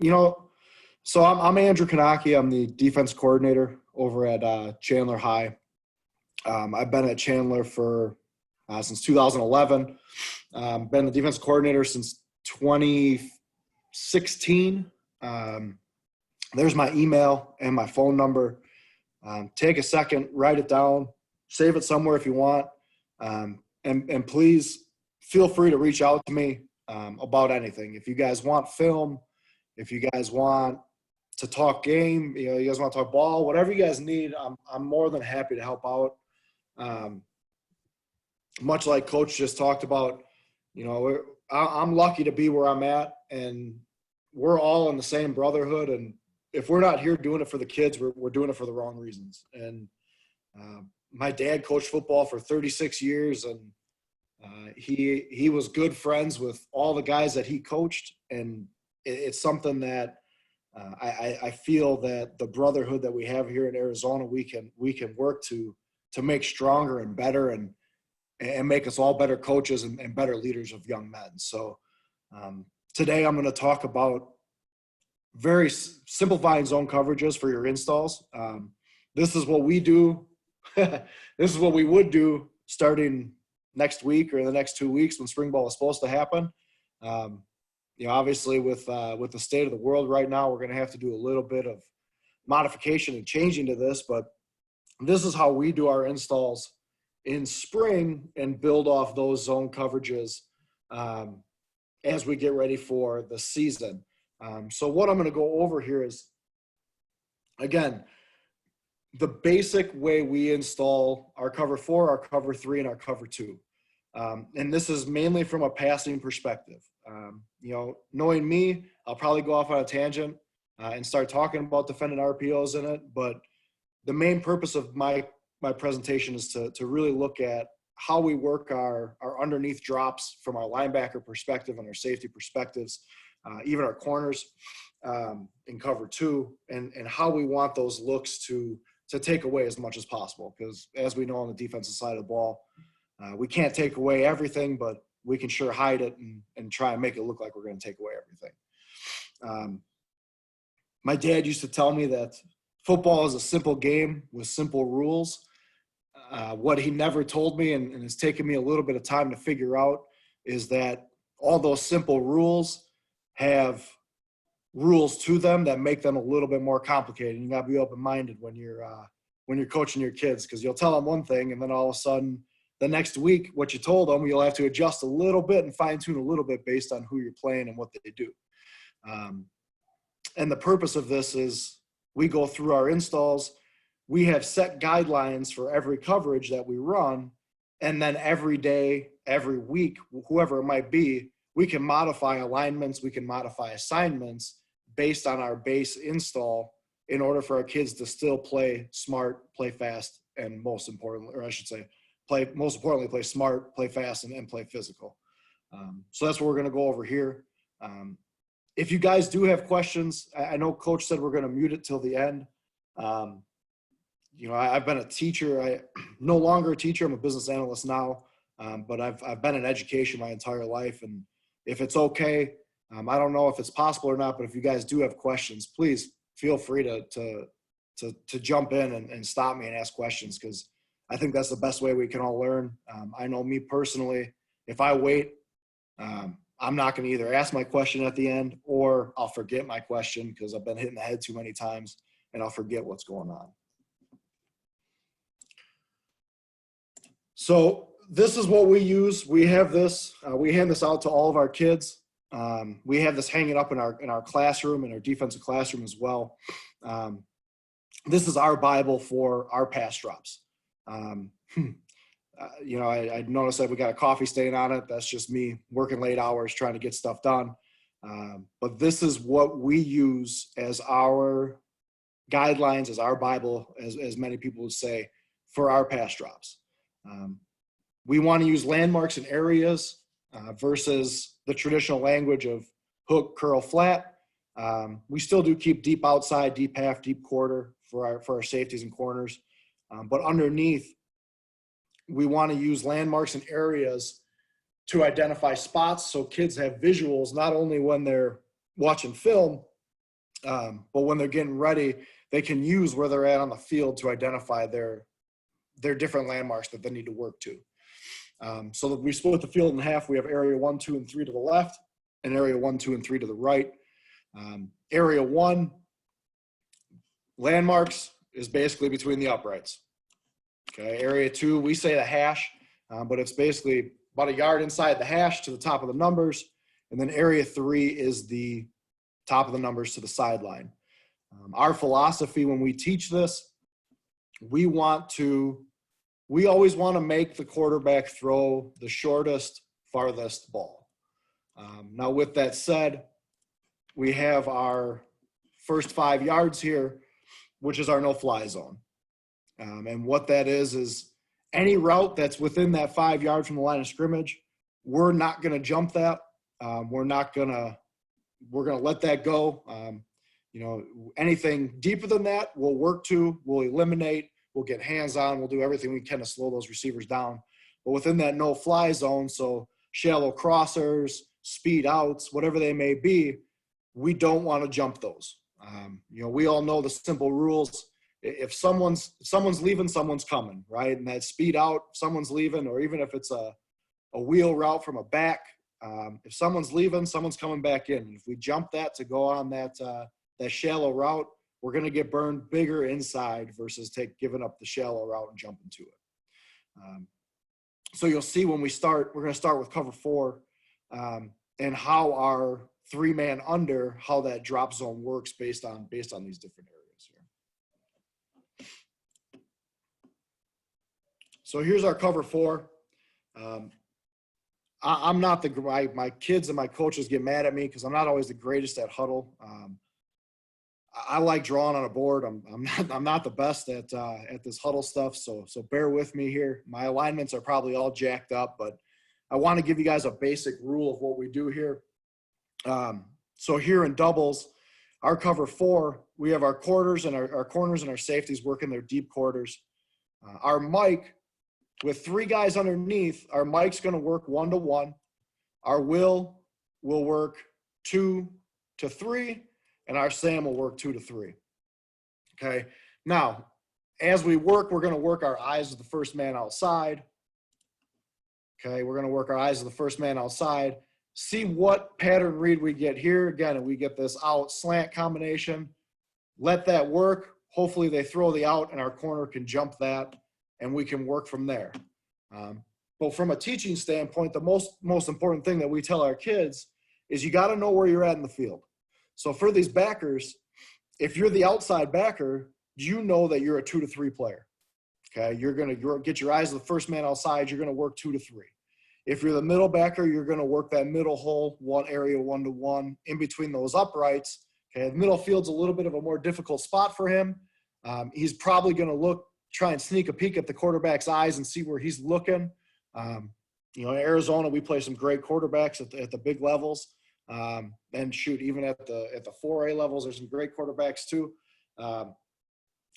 You know, so I'm Andrew Knoche. I'm the defense coordinator over at Chandler High. I've been at Chandler for since 2011. Been the defense coordinator since 2016. There's my email and my phone number. Take a second, write it down, save it somewhere if you want, and please feel free to reach out to me about anything. If you guys want film, if you guys want to talk game, you guys want to talk ball, whatever you guys need, I'm more than happy to help out. Much like Coach just talked about, I'm lucky to be where I'm at, and we're all in the same brotherhood. And if we're not here doing it for the kids, we're doing it for the wrong reasons. And my dad coached football for 36 years, and he was good friends with all the guys that he coached, and it's something that I feel that the brotherhood that we have here in Arizona, we can work to make stronger and better, and make us all better coaches and better leaders of young men. So today I'm going to talk about very simplifying zone coverages for your installs. This is what we do. This is what we would do starting next week or the next 2 weeks when spring ball is supposed to happen. Obviously with the state of the world right now, we're going to have to do a little bit of modification and changing to this, but this is how we do our installs in spring and build off those zone coverages as we get ready for the season. So what I'm going to go over here is, again, the basic way we install our cover 4, our cover 3, and our cover 2. And this is mainly from a passing perspective. Knowing me, I'll probably go off on a tangent and start talking about defending RPOs in it. But the main purpose of my presentation is to really look at how we work our underneath drops from our linebacker perspective and our safety perspectives, even our corners in cover 2, and how we want those looks to take away as much as possible. Because as we know on the defensive side of the ball, we can't take away everything, but we can sure hide it and try and make it look like we're going to take away everything. My dad used to tell me that football is a simple game with simple rules. What he never told me, and it's taken me a little bit of time to figure out, is that all those simple rules have rules to them that make them a little bit more complicated. You got to be open-minded when you're coaching your kids, because you'll tell them one thing, and then all of a sudden the next week, what you told them, you'll have to adjust a little bit and fine-tune a little bit based on who you're playing and what they do. And the purpose of this is we go through our installs. We have set guidelines for every coverage that we run, and then every day, every week, whoever it might be, we can modify alignments, we can modify assignments based on our base install in order for our kids to still play smart, play fast, and most importantly, play smart, play fast, and play physical. So that's what we're going to go over here. If you guys do have questions, I know Coach said we're going to mute it till the end. I've been a teacher. I'm no longer a teacher. I'm a business analyst now, but I've been in education my entire life. And if it's okay, I don't know if it's possible or not, but if you guys do have questions, please feel free to jump in and stop me and ask questions, because I think that's the best way we can all learn. I know me personally, if I wait, I'm not going to either ask my question at the end, or I'll forget my question because I've been hitting the head too many times and I'll forget what's going on. So this is what we use. We have this. We hand this out to all of our kids. We have this hanging up in our classroom, in our defensive classroom as well. This is our Bible for our pass drops. I noticed that we got a coffee stain on it. That's just me working late hours trying to get stuff done. But this is what we use as our guidelines, as our Bible, as many people would say, for our pass drops. We want to use landmarks and areas versus the traditional language of hook, curl, flat. We still do keep deep outside, deep half, deep quarter for our safeties and corners. But underneath, we want to use landmarks and areas to identify spots so kids have visuals, not only when they're watching film, But when they're getting ready, they can use where they're at on the field to identify their different landmarks that they need to work to. So that we split the field in half. We have area 1, 2, and 3 to the left, and area 1, 2, and 3 to the right. Area 1, landmarks, is basically between the uprights. Okay, area 2, we say the hash, but it's basically about a yard inside the hash to the top of the numbers. And then area 3 is the top of the numbers to the sideline. Our philosophy when we teach this, we always want to make the quarterback throw the shortest, farthest ball. Now, with that said, we have our first 5 yards here, which is our no-fly zone. And what that is any route that's within that 5 yards from the line of scrimmage, we're not going to jump that. We're going to let that go. Anything deeper than that, we'll work to, we'll eliminate, we'll get hands on, we'll do everything we can to slow those receivers down. But within that no-fly zone, so shallow crossers, speed outs, whatever they may be, we don't want to jump those. We all know the simple rules. If someone's leaving, someone's coming, right? And that speed out, someone's leaving, or even if it's a wheel route from a back, if someone's leaving, someone's coming back in. And if we jump that to go on that shallow route, we're going to get burned bigger inside versus giving up the shallow route and jumping to it. So you'll see when we're going to start with cover 4 and how our 3-man under, how that drop zone works based on these different areas here. So here's our cover 4. I'm not my kids and my coaches get mad at me because I'm not always the greatest at huddle. I like drawing on a board. I'm not the best at this huddle stuff. So bear with me here. My alignments are probably all jacked up, but I want to give you guys a basic rule of what we do here. So here in doubles, our cover 4, we have our quarters and our corners and our safeties working their deep quarters. Our Mike, with 3 guys underneath, our Mike's going to work 1-to-1. Our Will work 2-to-3, and our Sam will work 2-to-3. Okay. Now, as we work, we're going to work our eyes of the first man outside. Okay, we're going to work our eyes of the first man outside. See what pattern read we get here. Again, and we get this out slant combination. Let that work. Hopefully they throw the out and our corner can jump that and we can work from there. But from a teaching standpoint, the most important thing that we tell our kids is you got to know where you're at in the field. So for these backers, if you're the outside backer, you know that you're a 2-to-3 player. Okay, you're going to get your eyes of the first man outside. You're going to work 2-to-3. If you're the middle backer, you're going to work that middle hole, one area 1-to-1 in between those uprights. Okay, the middle field's a little bit of a more difficult spot for him. He's probably going to try and sneak a peek at the quarterback's eyes and see where he's looking. In Arizona, we play some great quarterbacks at the big levels. And shoot, even at the 4A levels, there's some great quarterbacks too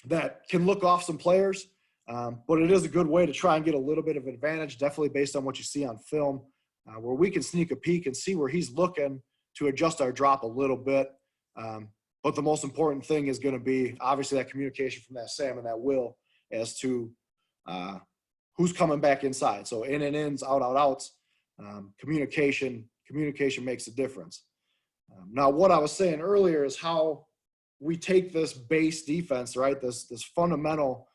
that can look off some players. But it is a good way to try and get a little bit of advantage, definitely based on what you see on film, where we can sneak a peek and see where he's looking to adjust our drop a little bit. But the most important thing is going to be obviously that communication from that Sam and that Will as to who's coming back inside. So in and ins, out, outs, communication makes a difference. Now, what I was saying earlier is how we take this base defense, right? This fundamental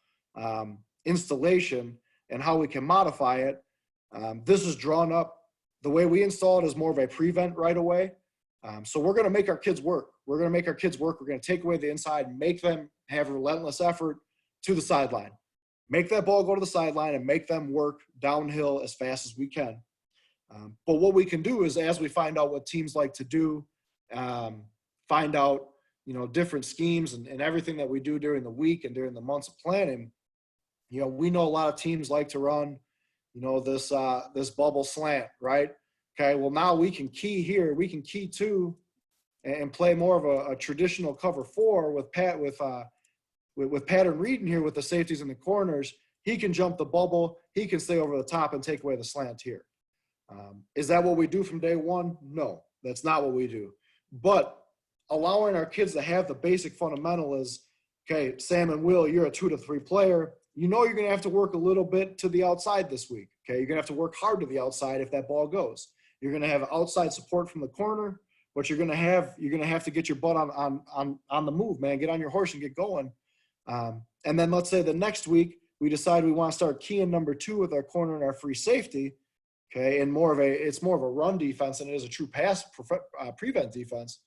installation and how we can modify it. This is drawn up. The way we install it is more of a prevent right away. So we're going to make our kids work. We're going to make our kids work. We're going to take away the inside, make them have relentless effort to the sideline. Make that ball go to the sideline and make them work downhill as fast as we can. But what we can do is, as we find out what teams like to do, find out, different schemes and everything that we do during the week and during the months of planning, we know a lot of teams like to run, this bubble slant, right? Okay, well, now we can key here. We can key 2 and play more of a traditional cover 4 with pattern reading here with the safeties and the corners. He can jump the bubble. He can stay over the top and take away the slant here. Is that what we do from day one? No, that's not what we do. But allowing our kids to have the basic fundamental is, okay, Sam and Will, you're a 2 to 3 player. You know you're going to have to work a little bit to the outside this week. Okay, you're going to have to work hard to the outside if that ball goes. You're going to have outside support from the corner, but you're going to have to get your butt on the move, man. Get on your horse and get going. And then let's say the next week we decide we want to start keying number 2 with our corner and our free safety. Okay, and it's more of a run defense than it is a true pass prevent defense.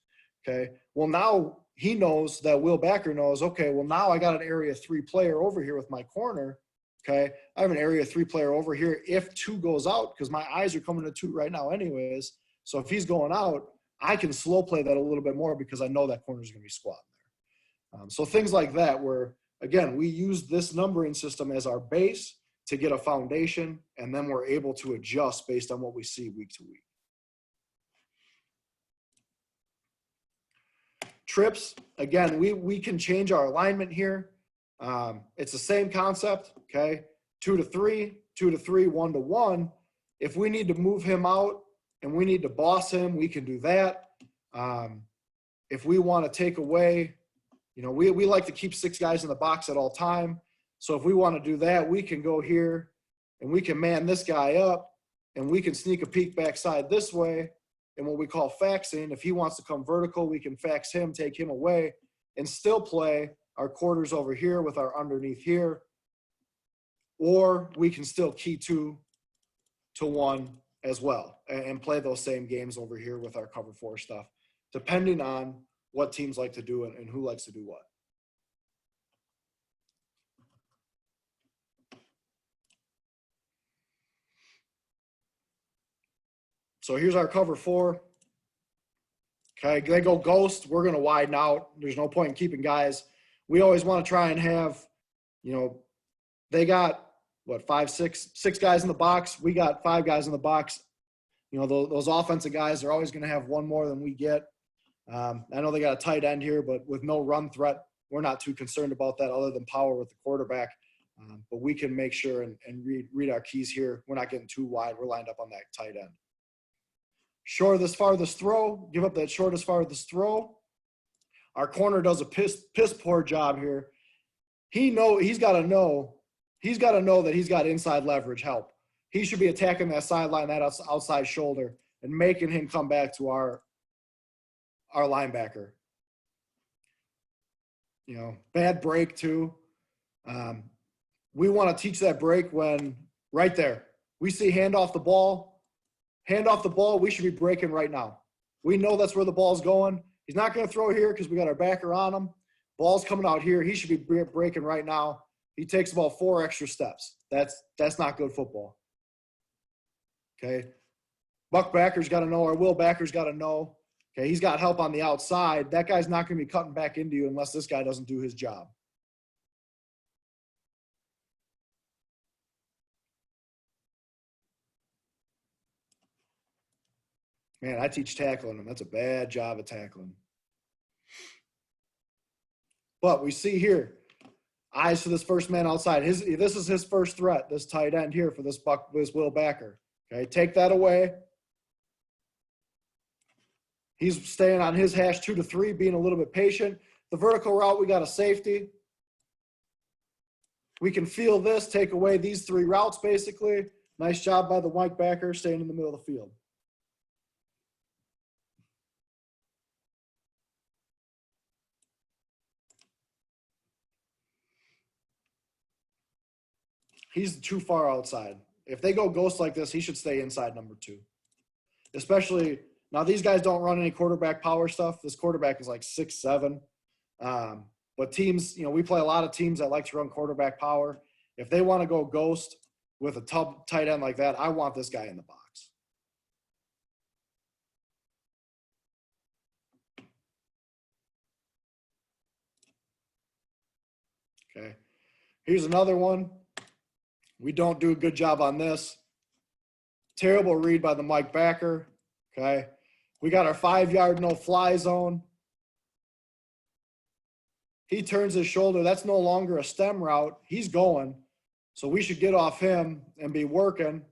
Okay, well now he knows that Will Backer knows, okay, well now I got an area 3 player over here with my corner. Okay, I have an area 3 player over here if 2 goes out, because my eyes are coming to 2 right now anyways. So if he's going out, I can slow play that a little bit more because I know that corner is going to be squatting there. So things like that where, again, we use this numbering system as our base to get a foundation, and then we're able to adjust based on what we see week to week. Trips, again, we can change our alignment here. It's the same concept, okay? 2 to 3, 2 to 3, 1 to 1. If we need to move him out and we need to boss him, we can do that. If we want to take away, you know, we like to keep 6 guys in the box at all time. So if we want to do that, we can go here and we can man this guy up and we can sneak a peek backside this way. And what we call faxing, if he wants to come vertical, we can fax him, take him away, and still play our quarters over here with our underneath here. Or we can still key 2 to 1 as well and play those same games over here with our cover 4 stuff, depending on what teams like to do and who likes to do what. So here's our cover 4. Okay, they go ghost. We're going to widen out. There's no point in keeping guys. We always want to try and have, you know, they got, what, 6 guys in the box. We got 5 guys in the box. You know, those offensive guys are always going to have 1 more than we get. I know they got a tight end here, but with no run threat, we're not too concerned about that other than power with the quarterback. But we can make sure and read our keys here. We're not getting too wide. We're lined up on that tight end. Shortest farthest throw, give up that shortest farthest throw. Our corner does a piss poor job here. He's got to know that he's got inside leverage help. He should be attacking that sideline, that outside shoulder, and making him come back to our linebacker. You know, bad break too. We want to teach that break when right there we see hand off the ball, we should be breaking right now. We know that's where the ball's going. He's not going to throw here because we got our backer on him. Ball's coming out here. He should be breaking right now. He takes about 4 extra steps. That's not good football. Okay. Buck backer's got to know, or Will backer's got to know. Okay, he's got help on the outside. That guy's not going to be cutting back into you unless this guy doesn't do his job. Man, I teach tackling him. That's a bad job of tackling. But we see here, eyes to this first man outside. This is his first threat, this tight end here for this Will Backer. Okay, take that away. He's staying on his hash 2 to 3, being a little bit patient. The vertical route, we got a safety. We can feel this, take away these 3 routes basically. Nice job by the Mike Backer, staying in the middle of the field. He's too far outside. If they go ghost like this, he should stay inside number 2. Especially, now these guys don't run any quarterback power stuff. This quarterback is like 6'7". But teams, you know, we play a lot of teams that like to run quarterback power. If they want to go ghost with a tight end like that, I want this guy in the box. Okay. Here's another one. We don't do a good job on this. Terrible read by the Mike Backer. Okay. We got our 5-yard no-fly zone. He turns his shoulder. That's no longer a stem route. He's going. So we should get off him and be working.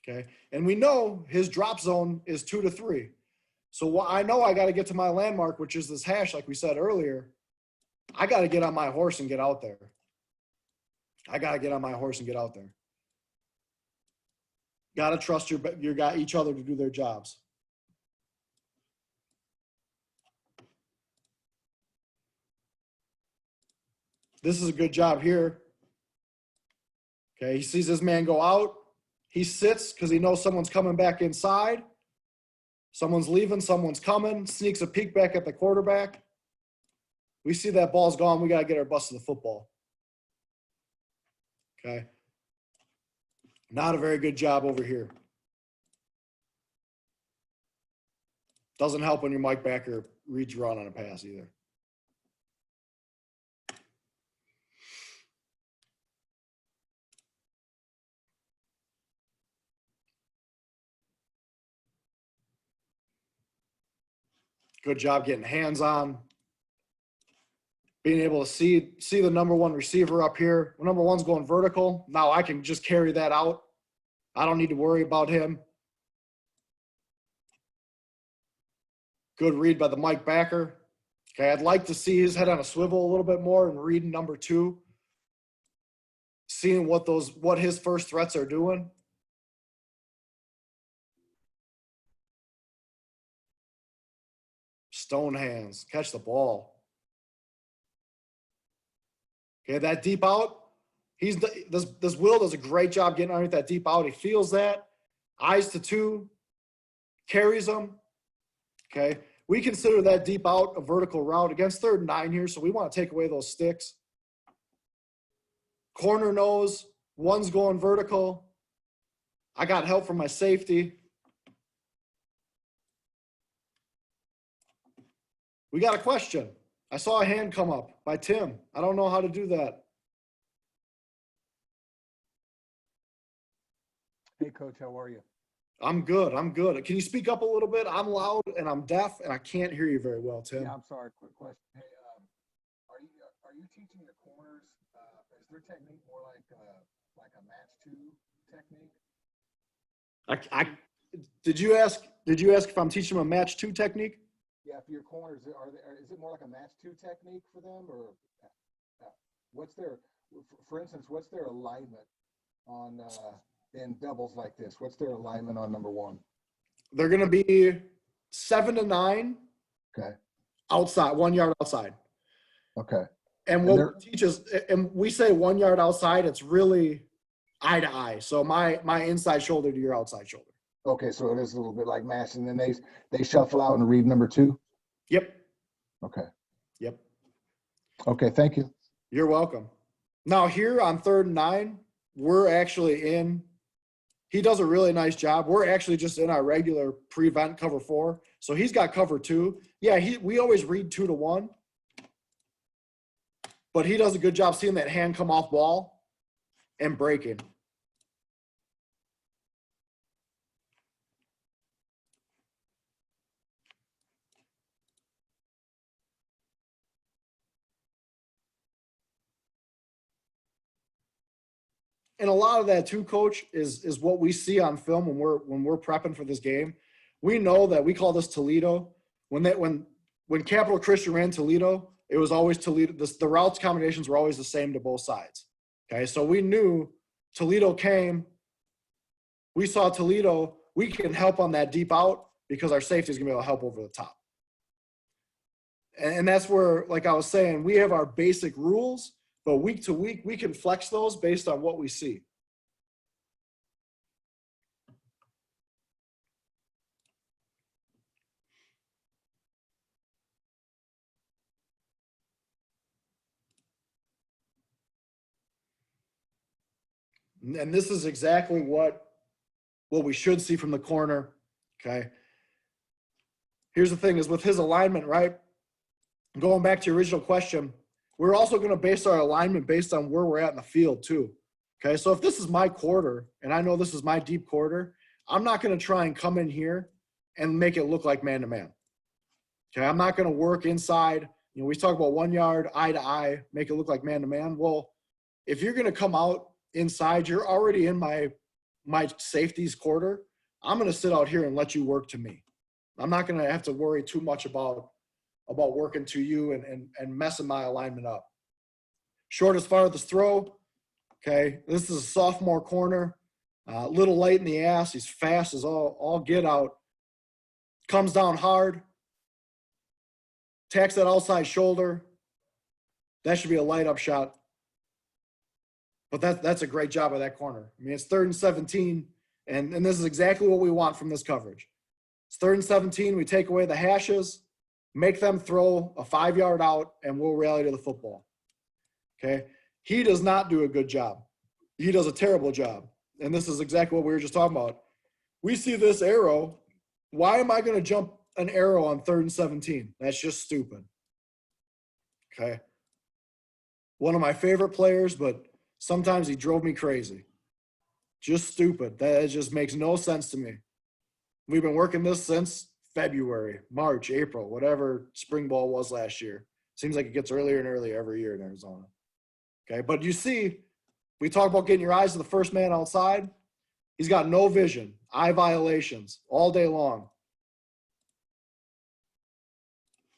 Okay. And we know his drop zone is 2 to 3. So I know I got to get to my landmark, which is this hash, like we said earlier. I got to get on my horse and get out there. I got to get on my horse and get out there. Got to trust each other to do their jobs. This is a good job here. Okay, he sees this man go out. He sits because he knows someone's coming back inside. Someone's leaving, someone's coming, sneaks a peek back at the quarterback. We see that ball's gone. We got to get our bus to the football. Okay. Not a very good job over here. Doesn't help when your Mike backer reads you on a pass either. Good job getting hands on. Being able to see the number one receiver up here. Number one's going vertical. Now I can just carry that out. I don't need to worry about him. Good read by the Mike backer. Okay, I'd like to see his head on a swivel a little bit more and reading number two. Seeing what his first threats are doing. Stone hands, catch the ball. Okay, that deep out. This Will does a great job getting underneath that deep out. He feels that. Eyes to two. Carries them. Okay, we consider that deep out a vertical route against 3rd and 9 here, so we want to take away those sticks. Corner knows one's going vertical. I got help from my safety. We got a question. I saw a hand come up by Tim. I don't know how to do that. Hey, Coach, how are you? I'm good. I'm good. Can you speak up a little bit? I'm loud and I'm deaf and I can't hear you very well, Tim. Yeah, I'm sorry. Quick question. Hey, are you teaching the corners? Is their technique more like a match two technique? Did you ask if I'm teaching them a match two technique? Yeah, for your corners, is it more like a match two technique for them, or what's their, for instance, what's their alignment on in doubles like this? What's their alignment on number one? They're going to be 7 to 9. Okay. Outside, 1 yard outside. Okay. And what we teach is, and we say 1 yard outside, it's really eye to eye. So my inside shoulder to your outside shoulder. Okay, so it is a little bit like match, and then they shuffle out and read number two? Yep. Okay. Yep. Okay, thank you. You're welcome. Now here on 3rd and 9, we're actually in. He does a really nice job. We're actually just in our regular prevent cover 4. So he's got cover 2. Yeah, we always read 2 to 1. But he does a good job seeing that hand come off ball and breaking. And a lot of that too, Coach, is what we see on film when we're prepping for this game. We know that we call this Toledo. When Capital Christian ran Toledo, it was always Toledo. The routes combinations were always the same to both sides. Okay, so we knew Toledo came. We saw Toledo. We can help on that deep out because our safety is going to be able to help over the top. And that's where, like I was saying, we have our basic rules. But week to week, we can flex those based on what we see. And this is exactly what we should see from the corner, okay? Here's the thing is with his alignment, right? Going back to your original question, we're also going to base our alignment based on where we're at in the field too. Okay, so if this is my quarter and I know this is my deep quarter, I'm not going to try and come in here and make it look like man-to-man. Okay, I'm not going to work inside. You know, we talk about 1 yard, eye to eye, make it look like man-to-man. Well, if you're going to come out inside, you're already in my safety's quarter. I'm going to sit out here and let you work to me. I'm not going to have to worry too much about working to you and messing my alignment up. Shortest farthest throw. Okay, this is a sophomore corner. A little light in the ass. He's fast as all get out. Comes down hard. Tacks that outside shoulder. That should be a light up shot. But that's a great job of that corner. I mean, it's 3rd and 17, and this is exactly what we want from this coverage. It's 3rd and 17. We take away the hashes, make them throw a 5-yard out, and we'll rally to the football. Okay? He does not do a good job. He does a terrible job. And this is exactly what we were just talking about. We see this arrow. Why am I going to jump an arrow on 3rd and 17? That's just stupid. Okay? One of my favorite players, but sometimes he drove me crazy. Just stupid. That just makes no sense to me. We've been working this since February, March, April, whatever spring ball was last year. Seems like it gets earlier and earlier every year in Arizona. Okay, but you see, we talk about getting your eyes to the first man outside. He's got no vision, eye violations all day long.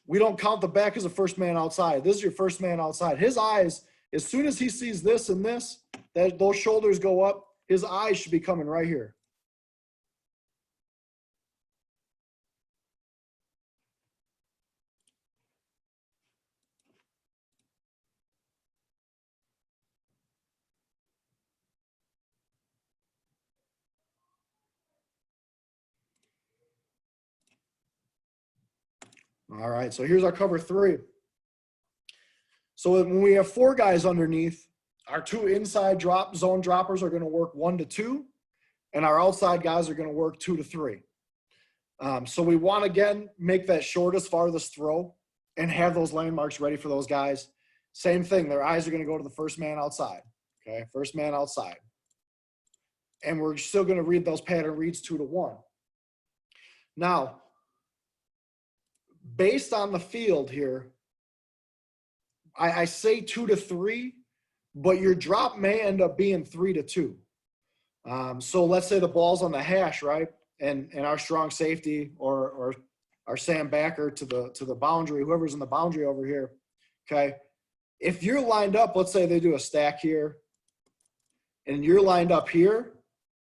We don't count the back as a first man outside. This is your first man outside. His eyes, as soon as he sees this and this, those shoulders go up, his eyes should be coming right here. All right, so here's our cover 3. So when we have 4 guys underneath, our 2 inside zone droppers are going to work 1 to 2, and our outside guys are going to work 2 to 3. So we want to, again, make that shortest, farthest throw and have those landmarks ready for those guys. Same thing, their eyes are going to go to the first man outside. Okay, first man outside. And we're still going to read those pattern reads 2 to 1. Now, based on the field here, I say 2 to 3, but your drop may end up being 3 to 2. So let's say the ball's on the hash, right? And our strong safety or our Sam backer to the boundary, whoever's in the boundary over here, okay? If you're lined up, let's say they do a stack here, and you're lined up here,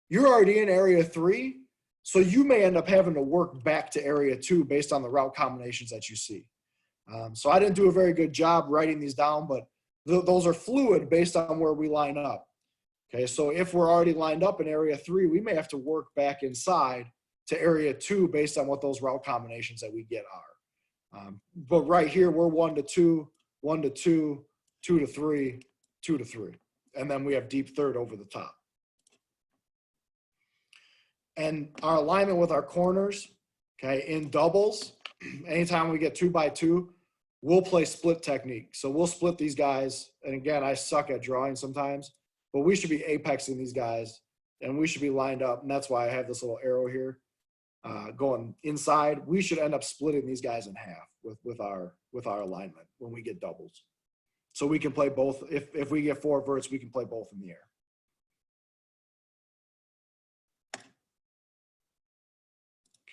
you're already in area 3, so you may end up having to work back to area 2 based on the route combinations that you see. So I didn't do a very good job writing these down, but those are fluid based on where we line up. Okay, so if we're already lined up in area 3, we may have to work back inside to area 2 based on what those route combinations that we get are. But right here, we're 1 to 2, 1 to 2, 2 to 3, 2 to 3. And then we have deep third over the top. And our alignment with our corners, okay, in doubles, anytime we get 2 by 2, we'll play split technique. So we'll split these guys. And again, I suck at drawing sometimes, but we should be apexing these guys and we should be lined up. And that's why I have this little arrow here going inside. We should end up splitting these guys in half with our alignment when we get doubles. So we can play both. If we get 4 verts, we can play both in the air.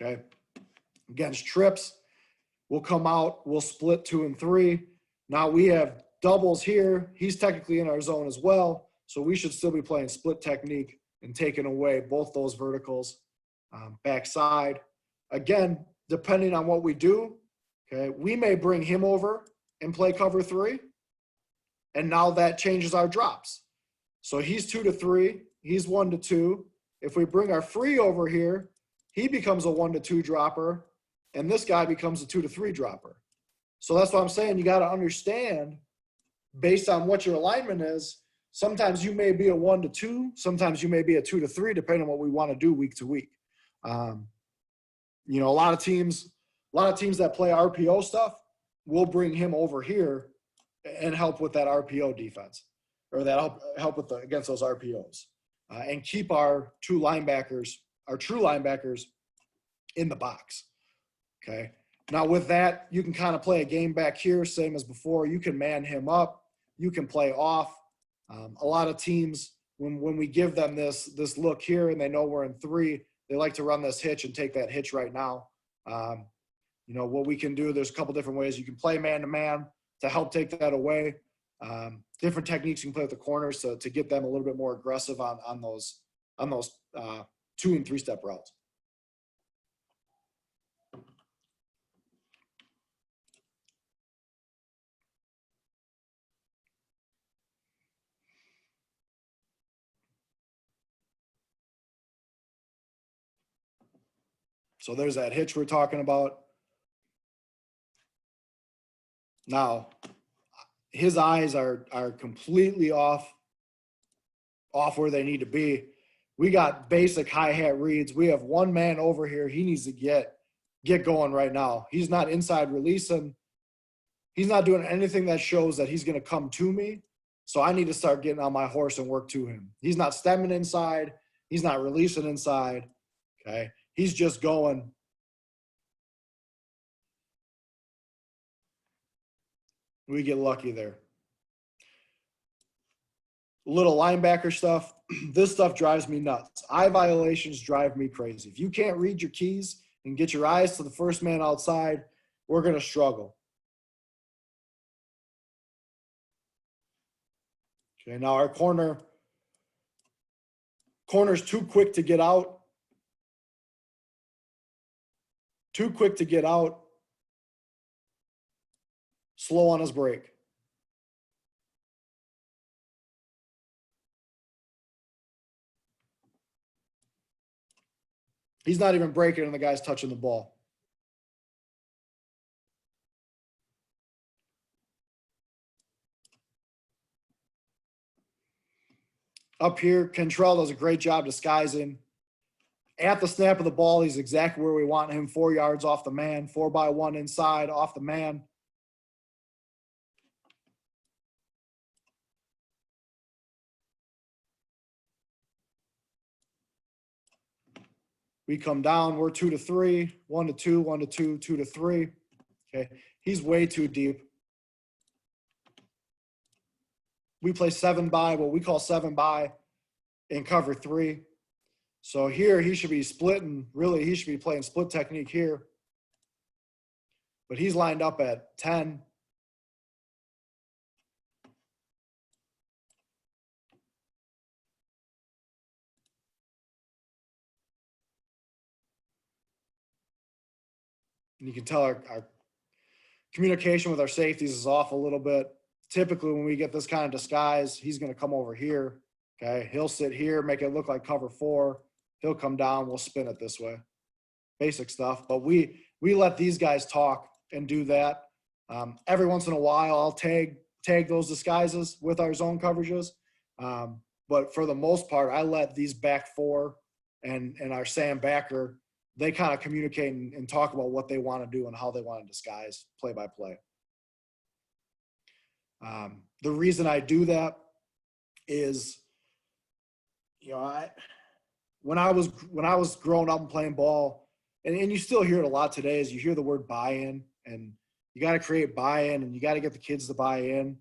Okay. Against trips, we'll come out, we'll split 2 and 3. Now we have doubles here. He's technically in our zone as well. So we should still be playing split technique and taking away both those verticals backside. Again, depending on what we do, okay, we may bring him over and play cover 3. And now that changes our drops. So he's 2 to 3, he's 1 to 2. If we bring our free over here, he becomes a 1 to 2 dropper, and this guy becomes a 2 to 3 dropper. So that's what I'm saying. You got to understand, based on what your alignment is, sometimes you may be a 1 to 2, sometimes you may be a 2 to 3, depending on what we want to do week to week. You know, a lot of teams that play RPO stuff will bring him over here and help with that RPO defense, or that help with against those RPOs, and keep our true linebackers in the box. Okay. Now with that, you can kind of play a game back here, same as before. You can man him up. You can play off. A lot of teams, when we give them this look here and they know we're in 3, They like to run this hitch and take that hitch right now. You know, what we can do, there's a couple different ways. You can play man-to-man to help take that away. Different techniques you can play with the corners to get them a little bit more aggressive on those 2 and 3 step routes. So there's that hitch we're talking about. Now, his eyes are completely off where they need to be. We got basic hi-hat reads. We have one man over here. He needs to get going right now. He's not inside releasing. He's not doing anything that shows that he's going to come to me. So I need to start getting on my horse and work to him. He's not stemming inside. He's not releasing inside. Okay. He's just going. We get lucky there. Little linebacker stuff. This stuff drives me nuts. Eye violations drive me crazy. If you can't read your keys and get your eyes to the first man outside, we're going to struggle. Okay, now our corner's too quick to get out. Too quick to get out. Slow on his break. He's not even breaking and the guy's touching the ball. Up here, Cantrell does a great job disguising. At the snap of the ball, he's exactly where we want him, 4 yards off the man, 4x1 inside, off the man. We come down, we're 2 to 3, 1 to 2, 1 to 2, 2 to 3. Okay, he's way too deep. We play 7 by, what we call 7 by in cover 3. So here he should be splitting, really he should be playing split technique here. But he's lined up at 10. And you can tell our communication with our safeties is off a little bit. Typically, when we get this kind of disguise, he's going to come over here. Okay, he'll sit here, make it look like cover 4. He'll come down. We'll spin it this way. Basic stuff. But we let these guys talk and do that. Every once in a while, I'll tag those disguises with our zone coverages. But for the most part, I let these back 4 and our Sam backer, they kind of communicate and talk about what they want to do and how they want to disguise play by play. The reason I do that is, you know, when I was growing up and playing ball, and you still hear it a lot today, is you hear the word buy-in, and you got to create buy-in, and you got to get the kids to buy in.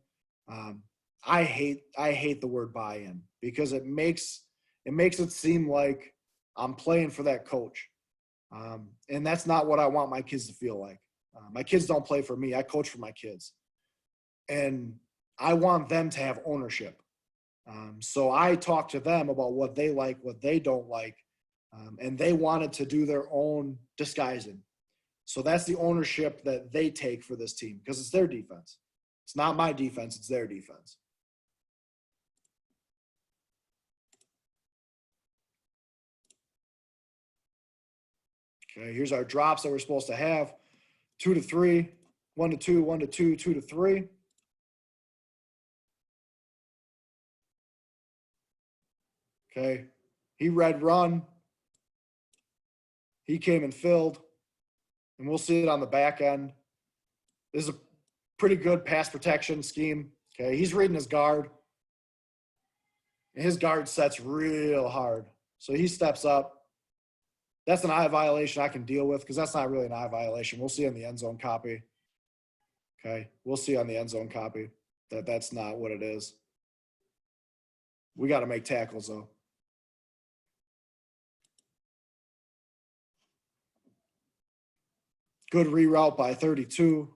I hate the word buy-in because it makes it seem like I'm playing for that coach. And that's not what I want my kids to feel like. My kids don't play for me. I coach for my kids. And I want them to have ownership. So I talk to them about what they like, what they don't like. And they wanted to do their own disguising. So that's the ownership that they take for this team because it's their defense. It's not my defense. It's their defense. Okay, here's our drops that we're supposed to have. 2 to 3, 1 to 2, 1 to 2, 2 to 3. Okay, he read run. He came and filled. And we'll see it on the back end. This is a pretty good pass protection scheme. Okay, he's reading his guard. And his guard sets real hard. So he steps up. That's an eye violation I can deal with because that's not really an eye violation. We'll see on the end zone copy. Okay, we'll see on the end zone copy that that's not what it is. We got to make tackles, though. Good reroute by 32.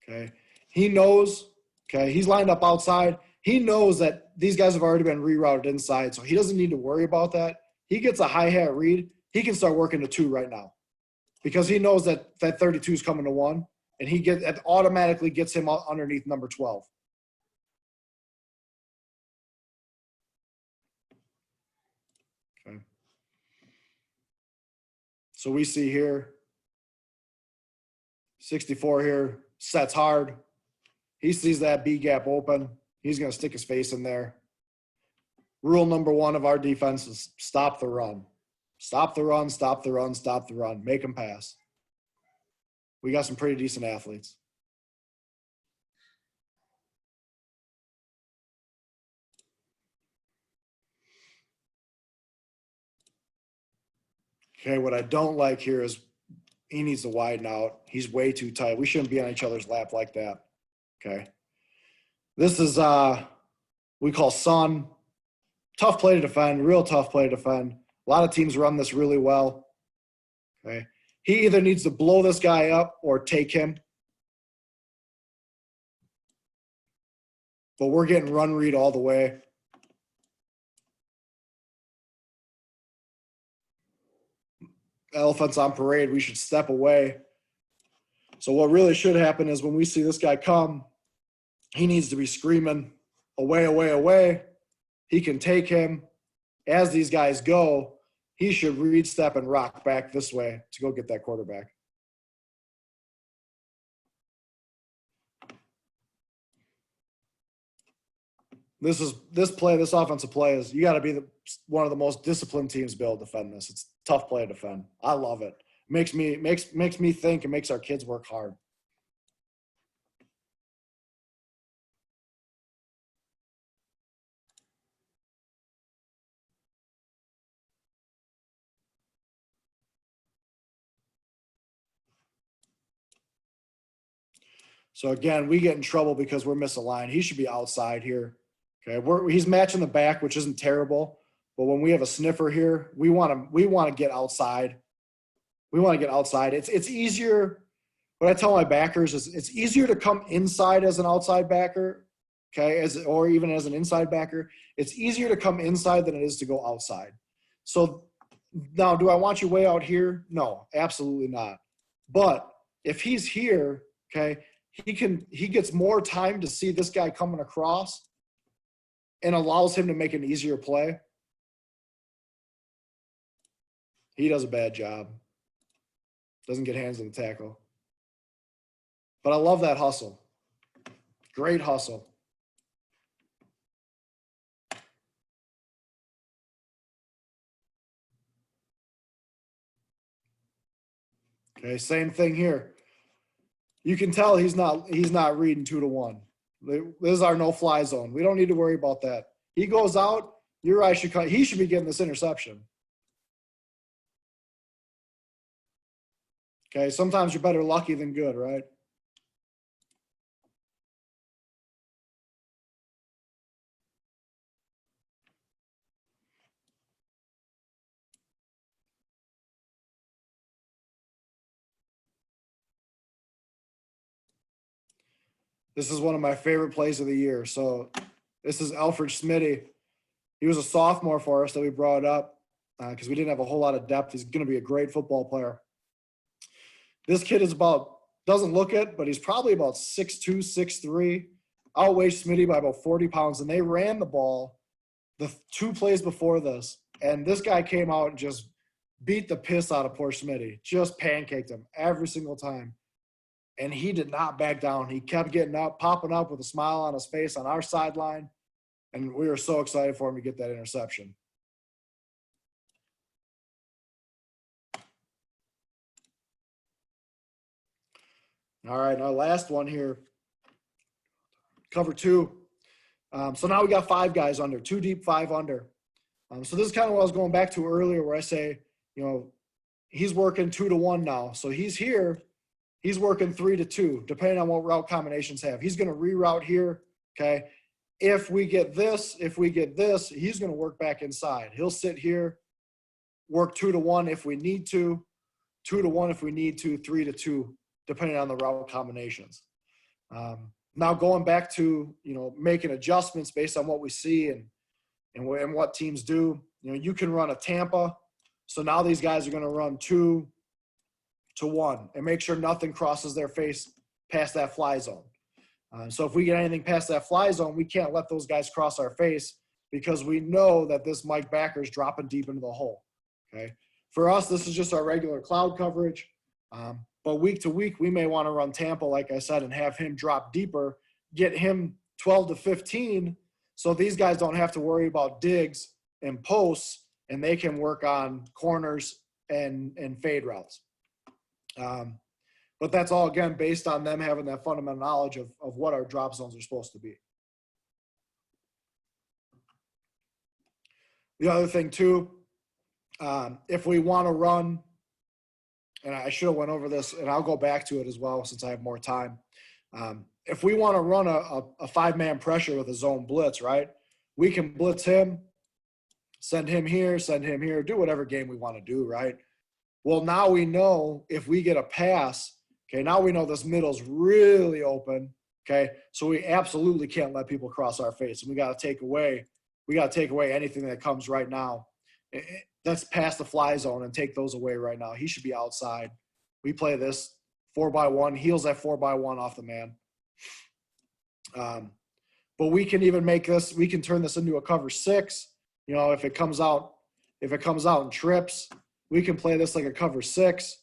Okay. He knows, okay, he's lined up outside. He knows that these guys have already been rerouted inside, so he doesn't need to worry about that. He gets a hi-hat read. He can start working to 2 right now because he knows that 32 is coming to 1, and that automatically gets him underneath number 12. Okay. So we see here, 64 here, sets hard. He sees that B gap open. He's going to stick his face in there. Rule number 1 of our defense is stop the run. Stop the run, stop the run, stop the run. Make them pass. We got some pretty decent athletes. Okay, what I don't like here is he needs to widen out. He's way too tight. We shouldn't be on each other's lap like that. Okay. This is we call Sun. Tough play to defend, real tough play to defend. A lot of teams run this really well. Okay. He either needs to blow this guy up or take him. But we're getting run read all the way. Elephants on parade, we should step away. So what really should happen is when we see this guy come, he needs to be screaming, away, away, away. He can take him. As these guys go, he should read, step, and rock back this way to go get that quarterback. This offensive play is, you got to be one of the most disciplined teams to be able to defend this. It's a tough play to defend. I love it. Makes me think and makes our kids work hard. So again, we get in trouble because we're misaligned. He should be outside here. Okay, he's matching the back, which isn't terrible. But when we have a sniffer here, we want to get outside. We want to get outside. It's easier. What I tell my backers is it's easier to come inside as an outside backer, okay, or even as an inside backer. It's easier to come inside than it is to go outside. So now, do I want you way out here? No, absolutely not. But if he's here, okay, he gets more time to see this guy coming across and allows him to make an easier play. He does a bad job. Doesn't get hands on the tackle. But I love that hustle. Great hustle. Okay, same thing here. You can tell he's not reading 2 to 1. This is our no-fly zone. We don't need to worry about that. He goes out, your eye should cut. He should be getting this interception. Okay, sometimes you're better lucky than good, right? This is one of my favorite plays of the year. So this is Alfred Smitty. He was a sophomore for us that we brought up because we didn't have a whole lot of depth. He's going to be a great football player. This kid is doesn't look it, but he's probably about 6'2", 6'3", outweighs Smitty by about 40 pounds. And they ran the ball the 2 plays before this. And this guy came out and just beat the piss out of poor Smitty. Just pancaked him every single time. And he did not back down. He kept getting up, popping up with a smile on his face on our sideline. And we were so excited for him to get that interception. All right, our last one here, cover 2. So now we got 5 guys under, 2 deep, 5 under. So this is kind of what I was going back to earlier where I say, he's working 2 to 1 now. So he's here. He's working 3 to 2, depending on what route combinations have. He's going to reroute here, okay? If we get this, he's going to work back inside. He'll sit here, work 2 to 1 if we need to. 2-to-1 if we need to, 3-to-2, depending on the route combinations. Now going back to, making adjustments based on what we see and what teams do, you can run a Tampa. So now these guys are going to run 2-to-1 and make sure nothing crosses their face past that fly zone. So if we get anything past that fly zone, we can't let those guys cross our face because we know that this Mike backer is dropping deep into the hole. Okay. For us, this is just our regular cloud coverage. But week to week, we may want to run Tampa, like I said, and have him drop deeper, get him 12 to 15. So these guys don't have to worry about digs and posts, and they can work on corners and fade routes. But that's all, again, based on them having that fundamental knowledge of what our drop zones are supposed to be. The other thing, too, if we want to run, and I should have went over this, and I'll go back to it as well since I have more time. If we want to run a five-man pressure with a zone blitz, right, we can blitz him, send him here, do whatever game we want to do, right? Well, now we know if we get a pass, okay, now we know this middle's really open, okay? So we absolutely can't let people cross our face, and we got to take away anything that comes right now. That's past the fly zone and take those away right now. He should be outside. We play this 4x1, heels that 4x1 off the man. But we can even we can turn this into a cover 6. If it comes out in trips, we can play this like a cover 6,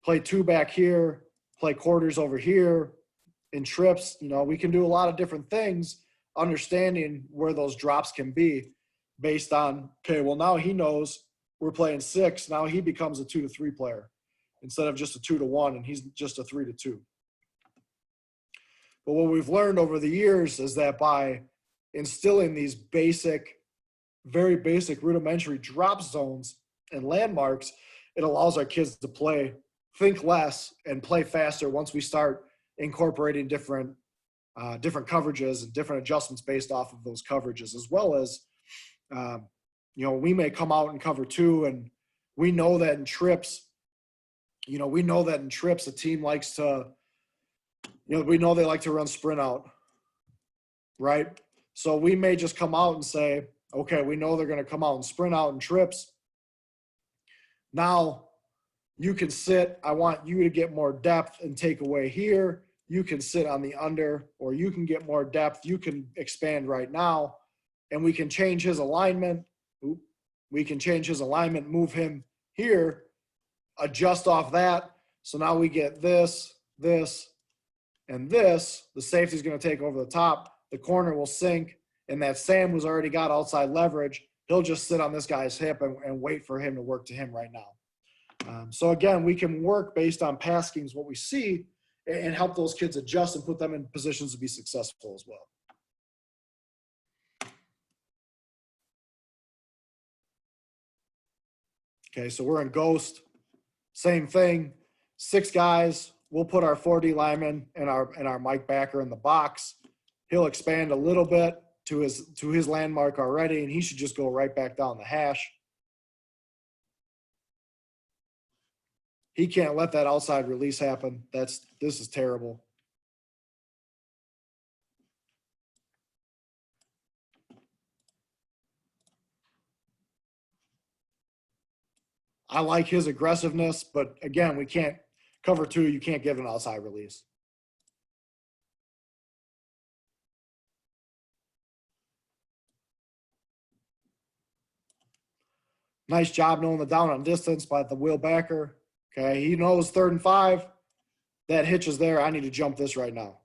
play 2 back here, play quarters over here in trips. We can do a lot of different things, understanding where those drops can be based on, okay, well, now he knows we're playing 6. Now he becomes a 2-to-3 player instead of just a 2-to-1, and he's just a 3-to-2. But what we've learned over the years is that by instilling these very basic rudimentary drop zones and landmarks, it allows our kids to think less and play faster once we start incorporating different coverages and different adjustments based off of those coverages, as well as, we may come out and cover 2, and we know that in trips, a team likes to, we know they like to run sprint out, right? So we may just come out and say, okay, we know they're going to come out and sprint out in trips. Now you can sit. I want you to get more depth and take away here. You can sit on the under, or you can get more depth. You can expand right now, and we can change his alignment. Move him here, adjust off that. So now we get this, and this. The safety is going to take over the top. The corner will sink, and that Sam who's already got outside leverage, he'll just sit on this guy's hip and wait for him to work to him right now. So again, we can work based on pass schemes, what we see, and help those kids adjust and put them in positions to be successful as well. Okay, so we're in Ghost. Same thing. 6 guys. We'll put our 4D lineman and our Mike backer in the box. He'll expand a little bit to his landmark already, and he should just go right back down the hash. He can't let that outside release happen. This is terrible. I like his aggressiveness, but again, we can't cover 2. You can't give an outside release. Nice job knowing the down on distance by the wheel backer. Okay, he knows 3rd and 5. That hitch is there. I need to jump this right now.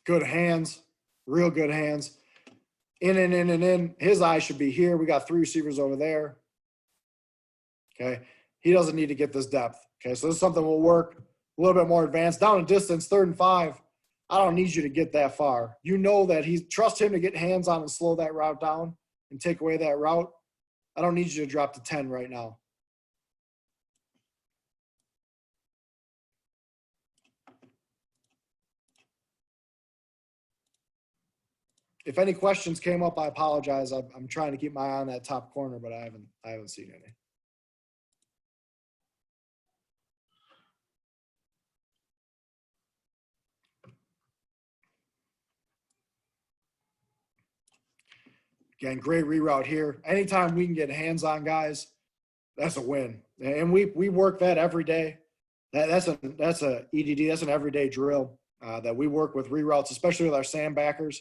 Good hands, real good hands. In. His eye should be here. We got 3 receivers over there. Okay. He doesn't need to get this depth. Okay. So this is something we'll work a little bit more advanced. Down in distance, 3rd and 5. I don't need you to get that far. You know that trust him to get hands on and slow that route down and take away that route. I don't need you to drop to 10 right now. If any questions came up, I apologize. I'm trying to keep my eye on that top corner, but I haven't seen any. Again, great reroute here. Anytime we can get hands on guys, that's a win. And we work that every day. That's a EDD. That's an everyday drill that we work with reroutes, especially with our sandbackers.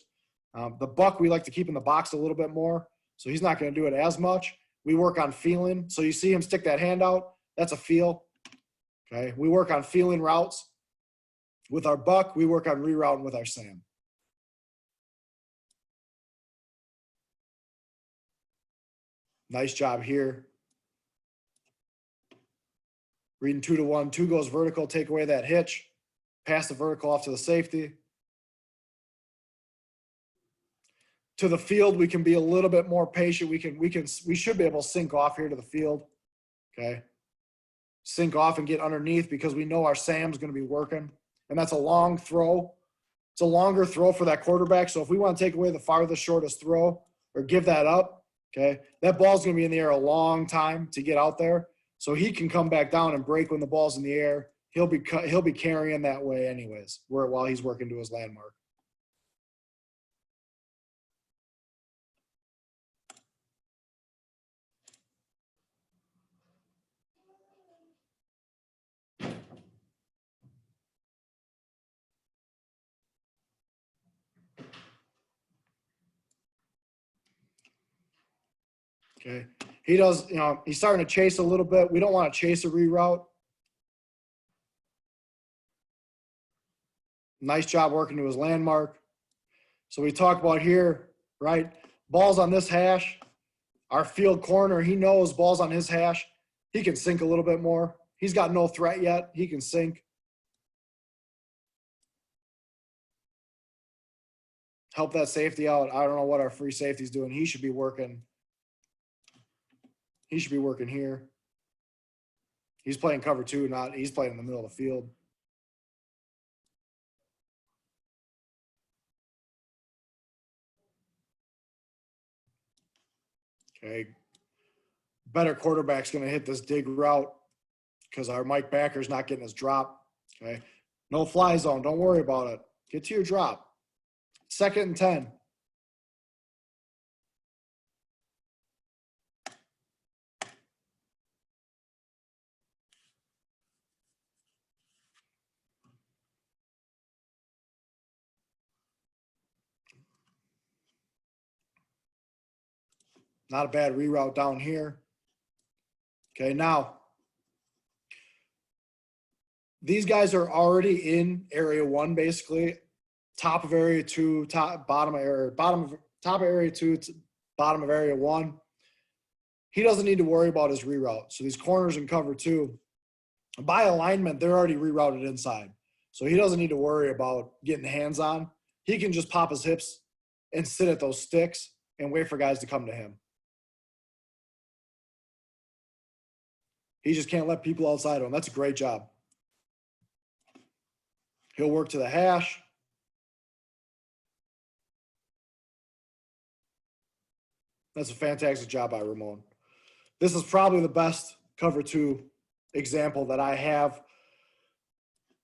The buck we like to keep in the box a little bit more, so he's not going to do it as much. We work on feeling. So you see him stick that hand out. That's a feel. Okay. We work on feeling routes with our buck. We work on rerouting with our Sam. Nice job here. Reading 2-1. 2 goes vertical. Take away that hitch. Pass the vertical off to the safety. To the field, we can be a little bit more patient. We should be able to sink off here to the field. Okay. Sink off and get underneath because we know our Sam's going to be working. And that's a long throw. It's a longer throw for that quarterback. So if we want to take away the farthest, shortest throw or give that up, okay, that ball's going to be in the air a long time to get out there. So he can come back down and break when the ball's in the air. He'll be carrying that way anyways, while he's working to his landmark. Okay. He does, he's starting to chase a little bit. We don't want to chase a reroute. Nice job working to his landmark. So we talked about here, right? Balls on this hash. Our field corner, he knows balls on his hash. He can sink a little bit more. He's got no threat yet. He can sink. Help that safety out. I don't know what our free safety's doing. He should be working. He should be working here. He's playing cover 2, he's playing in the middle of the field. Okay. Better quarterback's going to hit this dig route because our Mike backer's not getting his drop. Okay. No fly zone. Don't worry about it. Get to your drop. 2nd and 10. Not a bad reroute down here. Okay, now these guys are already in area 1, basically. Top of area 2, bottom of area 2, bottom of area 1. He doesn't need to worry about his reroute. So these corners in cover 2, by alignment, they're already rerouted inside. So he doesn't need to worry about getting hands on. He can just pop his hips and sit at those sticks and wait for guys to come to him. He just can't let people outside of him. That's a great job. He'll work to the hash. That's a fantastic job by Ramon. This is probably the best cover 2 example that I have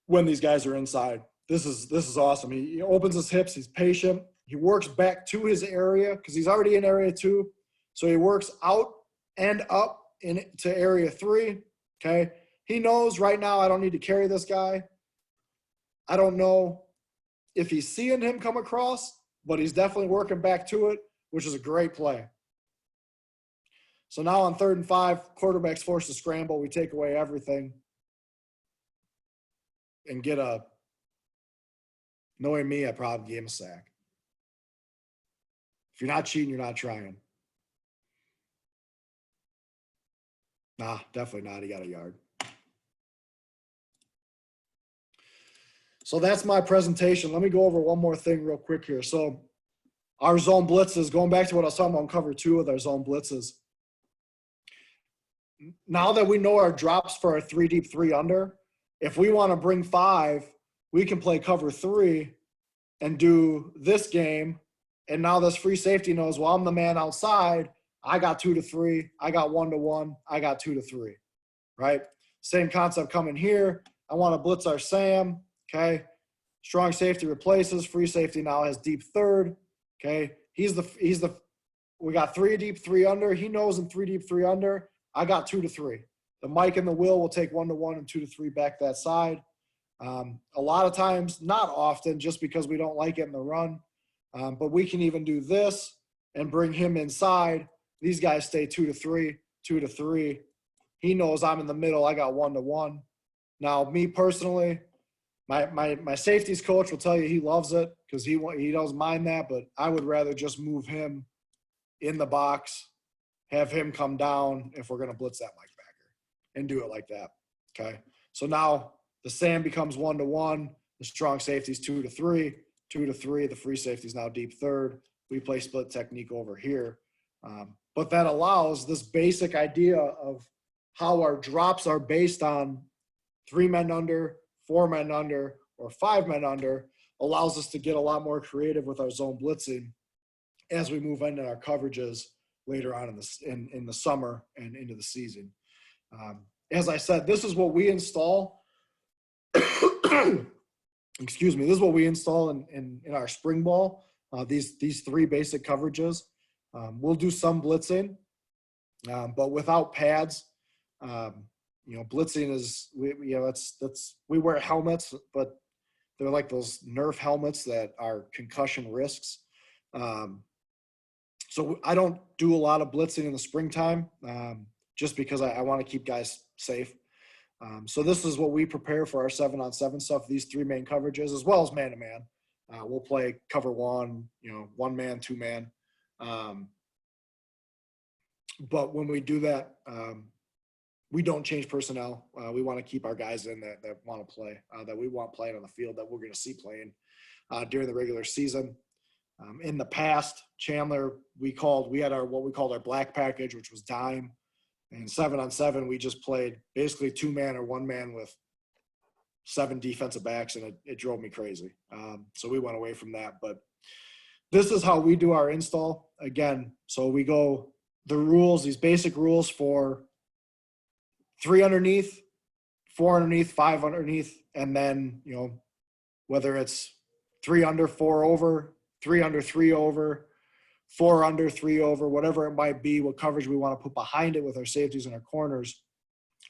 when these guys are inside. This is awesome. He opens his hips. He's patient. He works back to his area because he's already in area 2. So he works out and up into area 3. Okay. He knows right now I don't need to carry this guy. I don't know if he's seeing him come across, but he's definitely working back to it, which is a great play. So now on 3rd and 5, quarterback's forced to scramble. We take away everything and get a, knowing me, I probably gave him a sack. If you're not cheating, you're not trying. Nah, definitely not. He got a yard. So that's my presentation. Let me go over one more thing real quick here. So our zone blitzes, going back to what I was talking about in cover 2 with our zone blitzes. now that we know our drops for our 3 deep, 3 under, if we want to bring 5, we can play cover 3 and do this game. And now this free safety knows, well, I'm the man outside. I got 2 to 3. I got 1 to 1. I got 2 to 3, right? Same concept coming here. I want to blitz our Sam, okay? Strong safety replaces. Free safety now has deep third, okay? We got 3 deep, 3 under. He knows in 3 deep, 3 under. I got 2 to 3. The Mike and the Will will take 1 to 1 and 2 to 3 back that side. A lot of times, not often, just because we don't like it in the run. But we can even do this and bring him inside. These guys stay 2 to 3, 2 to 3. He knows I'm in the middle. I got 1 to 1. Now, me personally, my safeties coach will tell you he loves it because he doesn't mind that. But I would rather just move him in the box, have him come down if we're going to blitz that Mike backer, and do it like that. Okay. So now the Sam becomes 1 to 1. The strong safety's 2 to 3. 2 to 3. The free safety is now deep third. We play split technique over here. But that allows this basic idea of how our drops are based on 3 men under, 4 men under, or 5 men under, allows us to get a lot more creative with our zone blitzing as we move into our coverages later on in the summer and into the season. As I said, this is what we install. Excuse me. This is what we install in our spring ball. These 3 basic coverages. We'll do some blitzing, but without pads. Blitzing is we wear helmets, but they're like those Nerf helmets that are concussion risks. So I don't do a lot of blitzing in the springtime, just because I want to keep guys safe. So this is what we prepare for our 7-on-7 stuff, these 3 main coverages, as well as man-to-man. We'll play cover 1, 1 man, 2 man. But when we do that, we don't change personnel. We want to keep our guys in that want to play, that we want playing on the field, that we're going to see playing during the regular season. In the past, Chandler, we had what we called our black package, which was dime. And 7-on-7, we just played basically 2 man or 1 man with 7 defensive backs, and it drove me crazy. So we went away from that. But this is how we do our install. Again, so we go the rules, these basic rules for 3 underneath, 4 underneath, 5 underneath, and then, whether it's 3 under, 4 over, 3 under, 3 over, 4 under, 3 over, whatever it might be, what coverage we want to put behind it with our safeties and our corners,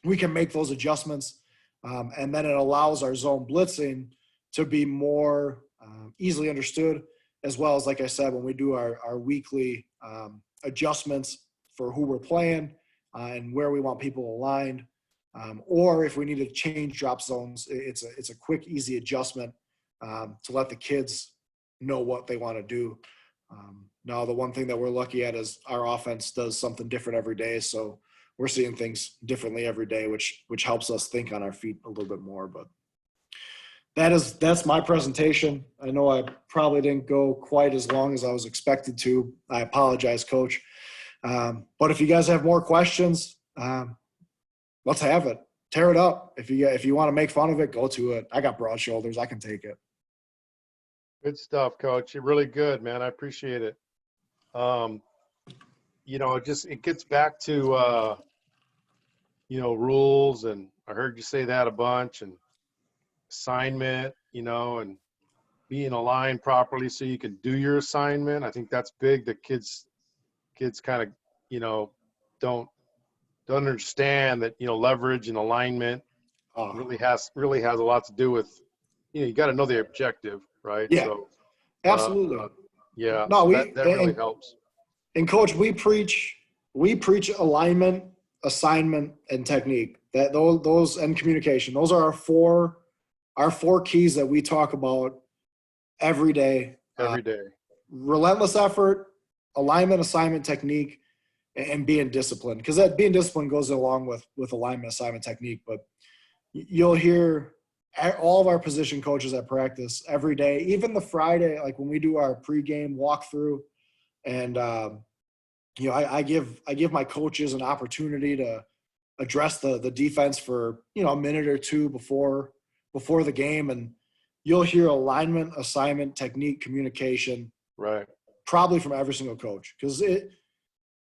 we can make those adjustments. And then it allows our zone blitzing to be more easily understood, as well as, like I said, when we do our weekly adjustments for who we're playing and where we want people aligned, or if we need to change drop zones, it's a quick, easy adjustment to let the kids know what they want to do. Now, the one thing that we're lucky at is our offense does something different every day, so we're seeing things differently every day, which helps us think on our feet a little bit more. But that's my presentation. I know I probably didn't go quite as long as I was expected to. I apologize, Coach. But if you guys have more questions, let's have it. Tear it up. If you want to make fun of it, go to it. I got broad shoulders. I can take it. Good stuff, Coach. You're really good, man. I appreciate it. It gets back to rules, and I heard you say that a bunch, and assignment, and being aligned properly so you can do your assignment. I think that's big. The kids kind of, don't understand that, leverage and alignment really has a lot to do with, you got to know the objective, right? Yeah, so, absolutely. Yeah. No, so that really helps. And Coach, we preach alignment, assignment, and technique. That those and communication. Those are our four keys that we talk about every day. Every day. Relentless effort, alignment, assignment, technique, and being disciplined. Because that being disciplined goes along with alignment, assignment, technique. But you'll hear all of our position coaches at practice every day, even the Friday, like when we do our pregame walkthrough, and I give my coaches an opportunity to address the defense for, a minute or two before the game. And you'll hear alignment, assignment, technique, communication, Right. probably from every single coach. Because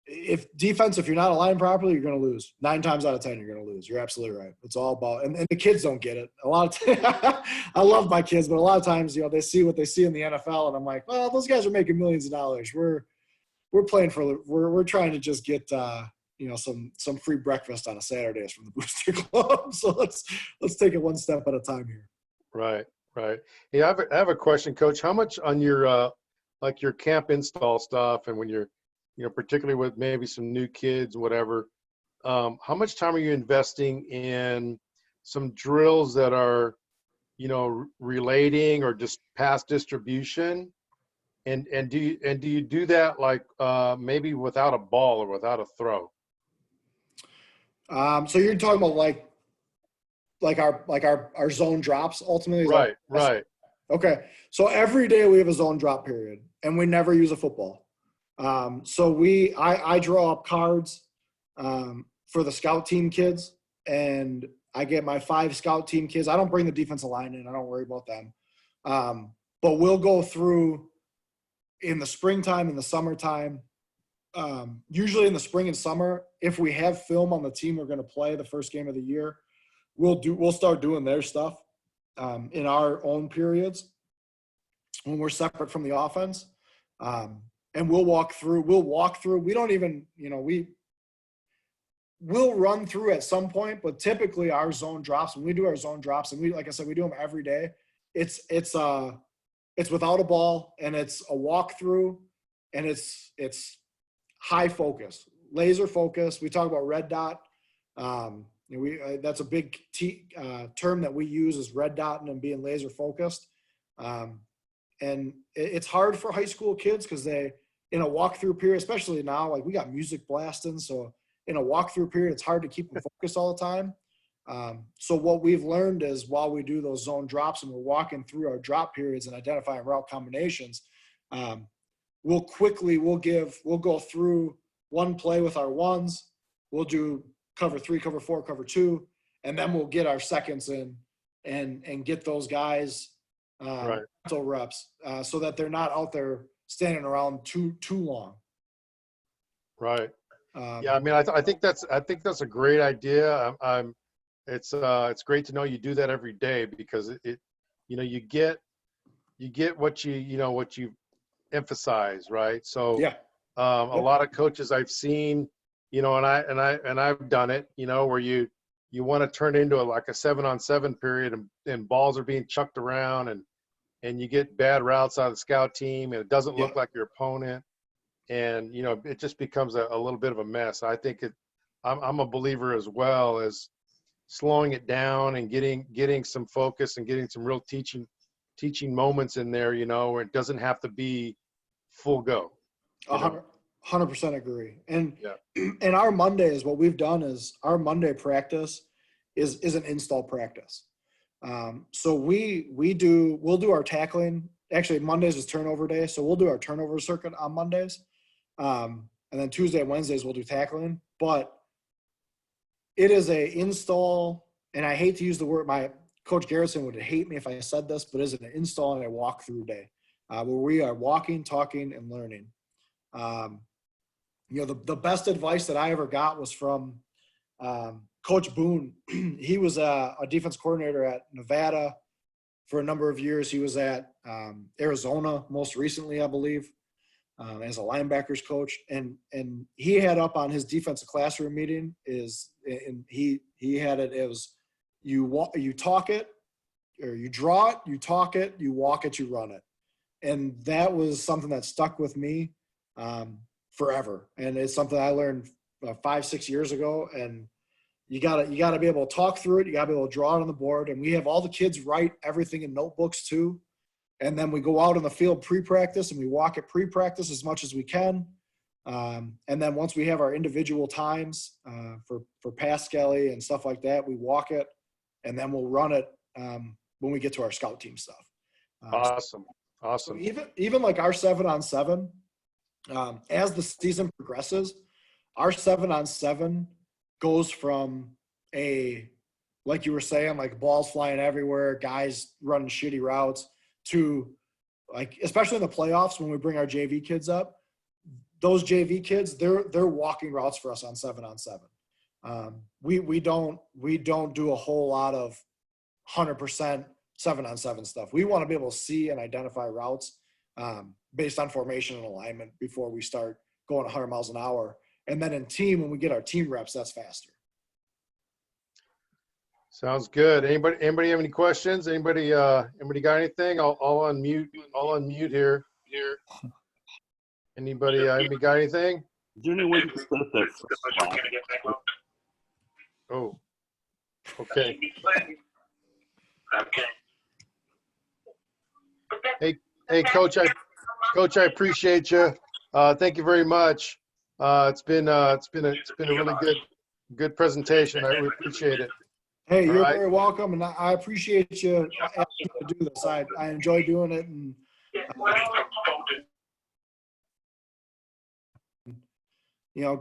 if you're not aligned properly, you're going to lose. 9 times out of 10, you're going to lose. You're absolutely right. It's all about, and the kids don't get it. A lot of I love my kids, but a lot of times, they see what they see in the NFL, and I'm like, well, those guys are making millions of dollars. We're playing we're trying to just get, some free breakfast on a Saturdays from the Booster Club. So let's take it one step at a time here. Right. Right. Hey, I have a question, Coach. How much on your like your camp install stuff, and when you're, particularly with maybe some new kids, whatever, how much time are you investing in some drills that are, relating or just pass distribution? And do you do that like maybe without a ball or without a throw? So you're talking about like our zone drops ultimately? Right. Right. Okay. So every day we have a zone drop period, and we never use a football. So I draw up cards for the scout team kids, and I get my 5 scout team kids. I don't bring the defensive line in. I don't worry about them. But we'll go through in the springtime, in the summertime, usually in the spring and summer, if we have film on the team we're going to play the first game of the year, we'll start doing their stuff in our own periods when we're separate from the offense. And we'll walk through. We don't even, we'll run through at some point, but typically our zone drops, when we do our zone drops, and like I said, we do them every day. It's without a ball, and it's a walkthrough, and it's high focus, laser focus. We talk about red dot. That's a big term that we use, is red dotting and being laser focused. And it's hard for high school kids because in a walkthrough period, especially now, like we got music blasting. So in a walkthrough period, it's hard to keep them focused all the time. So what we've learned is while we do those zone drops and we're walking through our drop periods and identifying route combinations, we'll go through one play with our ones. We'll do cover 3, cover 4, cover 2, and then we'll get our seconds in and get those guys mental reps so that they're not out there standing around too long. Right. Yeah, I mean, I think that's a great idea. It's great to know you do that every day, because you get what you emphasize, right? So yeah. A lot of coaches I've seen, and I've done it, where you want to turn into like a 7-on-7 period, and balls are being chucked around, and you get bad routes out of the scout team, and it doesn't look like your opponent, and it just becomes a little bit of a mess. I think I'm a believer as well as slowing it down and getting some focus and getting some real teaching moments in there, where it doesn't have to be full go. 100% agree. And our Mondays, what we've done is our Monday practice is an install practice. So we'll do our tackling. Actually, Mondays is turnover day, so we'll do our turnover circuit on Mondays. And then Tuesday and Wednesdays we'll do tackling. But it is a install, and I hate to use the word, my Coach Garrison would hate me if I said this, but it's an install and a walkthrough day where we are walking, talking, and learning. The best advice that I ever got was from Coach Boone. He was a defense coordinator at Nevada for a number of years. He was at Arizona most recently, I believe, as a linebackers coach. And he had up on his defensive classroom meeting he had it. It was you talk it, or you draw it, you talk it, you walk it, you run it. And that was something that stuck with me forever. And it's something I learned 5-6 years ago. And you gotta be able to talk through it. You gotta be able to draw it on the board. And we have all the kids write everything in notebooks too. And then we go out in the field pre-practice and we walk at pre-practice as much as we can. And then once we have our individual times for pass skelly and stuff like that, we walk it, and then we'll run it when we get to our scout team stuff. Awesome. So even like our 7-on-7, as the season progresses, our 7-on-7 goes from like you were saying, like balls flying everywhere, guys running shitty routes, to like, especially in the playoffs when we bring our JV kids up, those JV kids, they're walking routes for us on 7-on-7. We don't do a whole lot of 100% 7-on-7 stuff. We want to be able to see and identify routes based on formation and alignment before we start going 100 miles an hour. And then in team, when we get our team reps, that's faster. Sounds good. Anybody have any questions? Anybody got anything? I'll unmute here. Anybody got anything? Is there any way you can set up that spot? Oh, okay. Hey, Coach, I appreciate you. Thank you very much. It's been a really good presentation. I really appreciate it. Hey, you're right. very welcome, and I appreciate you asking me to do this. I enjoy doing it, and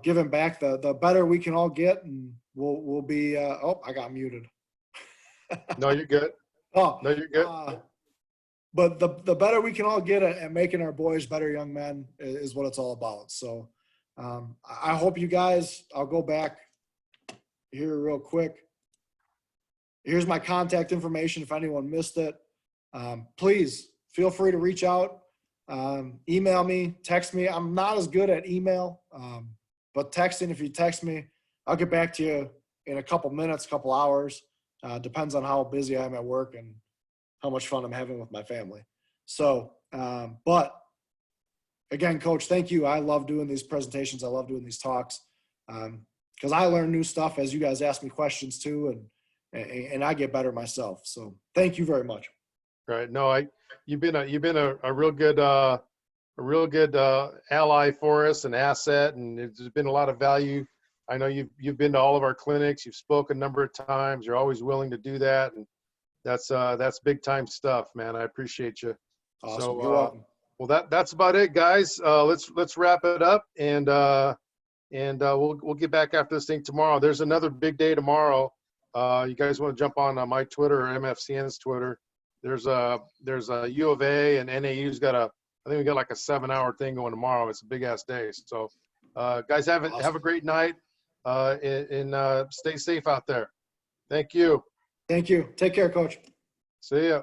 giving back. The better we can all get, and we'll be. Oh, I got muted. No, you're good. Oh, no, you're good. But the better we can all get at making our boys better young men is what it's all about. So I hope you guys. I'll go back here real quick. Here's my contact information if anyone missed it. Please feel free to reach out, email me, text me. I'm not as good at email, but texting, if you text me, I'll get back to you in a couple minutes, couple hours. Depends on how busy I am at work and how much fun I'm having with my family. So, but again, Coach, thank you. I love doing these presentations. I love doing these talks because I learn new stuff as you guys ask me questions too, and I get better myself. So thank you very much. Right. No, you've been a real good ally for us, an asset, and there's been a lot of value. I know you've been to all of our clinics. You've spoken a number of times. You're always willing to do that, and that's big time stuff, man. I appreciate you. Awesome. So, you're welcome. Well, that's about it, guys. Let's wrap it up, and we'll get back after this thing tomorrow. There's another big day tomorrow. You guys want to jump on my Twitter or MFCN's Twitter? There's a U of A and NAU's got I think we got like a 7-hour thing going tomorrow. It's a big ass day. So, guys, have a great night, and stay safe out there. Thank you. Thank you. Take care, Coach. See ya.